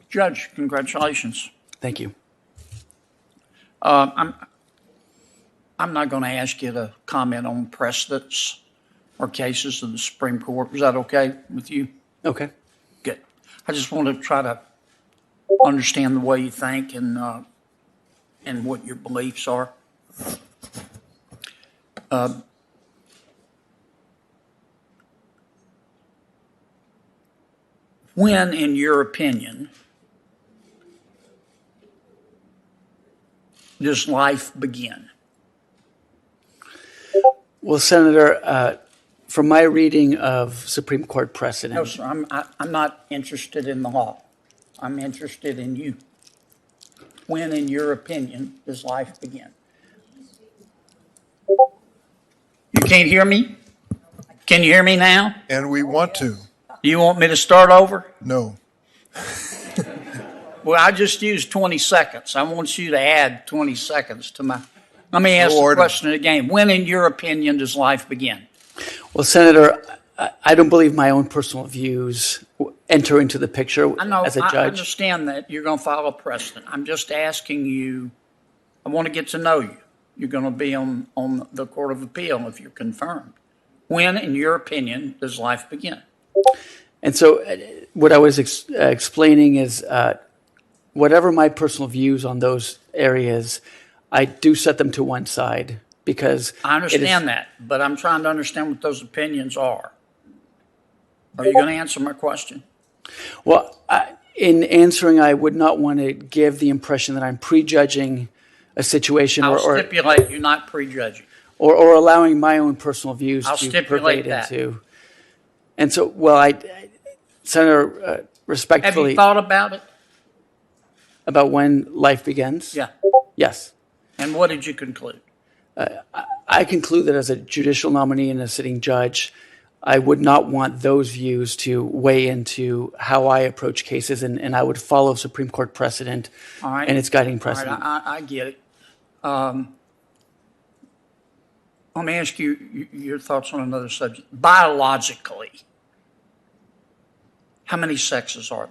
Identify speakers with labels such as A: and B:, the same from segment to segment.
A: Judge, congratulations.
B: Thank you.
A: I'm not going to ask you to comment on precedents or cases of the Supreme Court. Is that okay with you?
B: Okay.
A: Good. I just want to try to understand the way you think and what your beliefs are. When, in your opinion, does life begin?
B: Well, Senator, from my reading of Supreme Court precedent.
A: No, sir, I'm not interested in the law. I'm interested in you. When, in your opinion, does life begin? You can't hear me? Can you hear me now?
C: And we want to.
A: You want me to start over?
C: No.
A: Well, I just used 20 seconds. I want you to add 20 seconds to my. Let me ask the question again. When, in your opinion, does life begin?
B: Well, Senator, I don't believe my own personal views enter into the picture as a judge.
A: I understand that you're going to follow precedent. I'm just asking you. I want to get to know you. You're going to be on the Court of Appeal if you're confirmed. When, in your opinion, does life begin?
B: And so what I was explaining is whatever my personal views on those areas, I do set them to one side because
A: I understand that, but I'm trying to understand what those opinions are. Are you going to answer my question?
B: Well, in answering, I would not want to give the impression that I'm prejudging a situation
A: I'll stipulate you're not prejudging.
B: Or allowing my own personal views
A: I'll
B: to
A: stipulate
B: pervade
A: that.
B: into. And so, well, Senator, respectfully.
A: Have you thought about it?
B: About when life begins?
A: Yeah.
B: Yes.
A: And what did you conclude?
B: I conclude that as a judicial nominee and a sitting judge, I would not want those views to weigh into how I approach cases, and I would follow Supreme Court precedent and its guiding precedent.
A: All right, I get it. Let me ask you your thoughts on another subject. Biologically, how many sexes are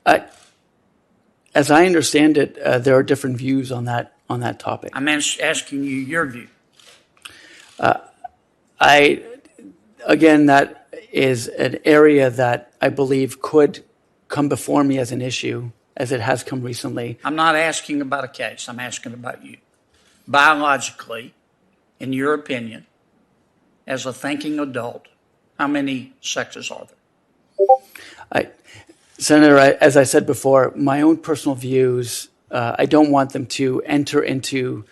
A: there?
B: As I understand it, there are different views on that topic.
A: I'm asking you your view.
B: Again, that is an area that I believe could come before me as an issue, as it has come recently.
A: I'm not asking about a case. I'm asking about you. Biologically, in your opinion, as a thinking adult, how many sexes are there?
B: Senator, as I said before, my own personal views, I don't want them to enter into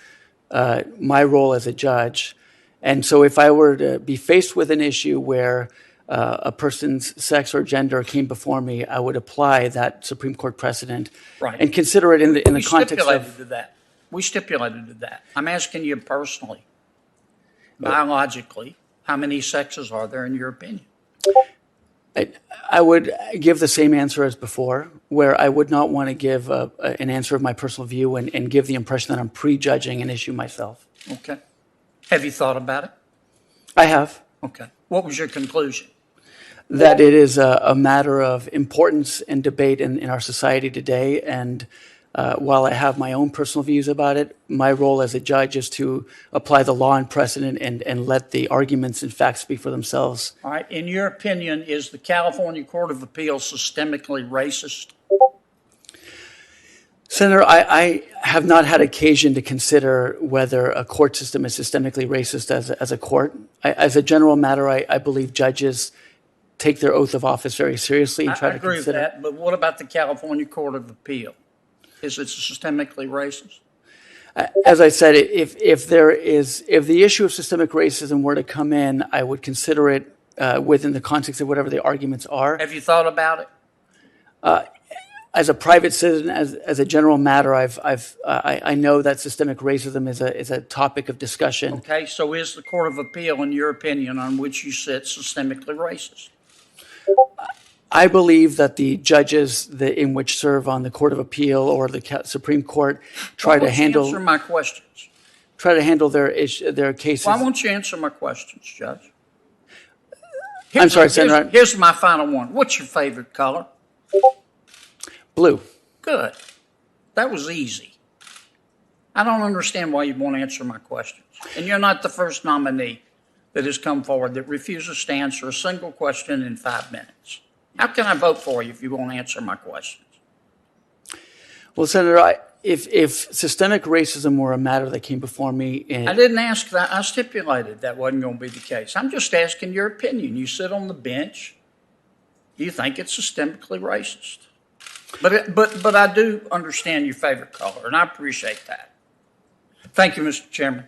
B: my role as a judge. And so if I were to be faced with an issue where a person's sex or gender came before me, I would apply that Supreme Court precedent and consider it in the context of...
A: We stipulated to that. I'm asking you personally, biologically, how many sexes are there in your opinion?
B: I would give the same answer as before, where I would not want to give an answer of my personal view and give the impression that I'm prejudging an issue myself.
A: Okay. Have you thought about it?
B: I have.
A: Okay. What was your conclusion?
B: That it is a matter of importance and debate in our society today. And while I have my own personal views about it, my role as a judge is to apply the law and precedent and let the arguments and facts speak for themselves.
A: All right. In your opinion, is the California Court of Appeals systemically racist?
B: Senator, I have not had occasion to consider whether a court system is systemically racist as a court. As a general matter, I believe judges take their oath of office very seriously and try to consider.
A: I agree with that, but what about the California Court of Appeal? Is it systemically racist?
B: As I said, if the issue of systemic racism were to come in, I would consider it within the context of whatever the arguments are.
A: Have you thought about it?
B: As a private citizen, as a general matter, I know that systemic racism is a topic of discussion.
A: Okay, so is the Court of Appeal, in your opinion, on which you sit, systemically racist?
B: I believe that the judges in which serve on the Court of Appeal or the Supreme Court try to handle.
A: Answer my questions.
B: Try to handle their cases.
A: Why won't you answer my questions, Judge?
B: I'm sorry, Senator.
A: Here's my final one. What's your favorite color?
B: Blue.
A: Good. That was easy. I don't understand why you won't answer my questions. And you're not the first nominee that has come forward that refuses to answer a single question in 5 minutes. How can I vote for you if you won't answer my questions?
B: Well, Senator, if systemic racism were a matter that came before me,
A: I didn't ask that. I stipulated that wasn't going to be the case. I'm just asking your opinion. You sit on the bench. You think it's systemically racist. But I do understand your favorite color, and I appreciate that. Thank you, Mr. Chairman.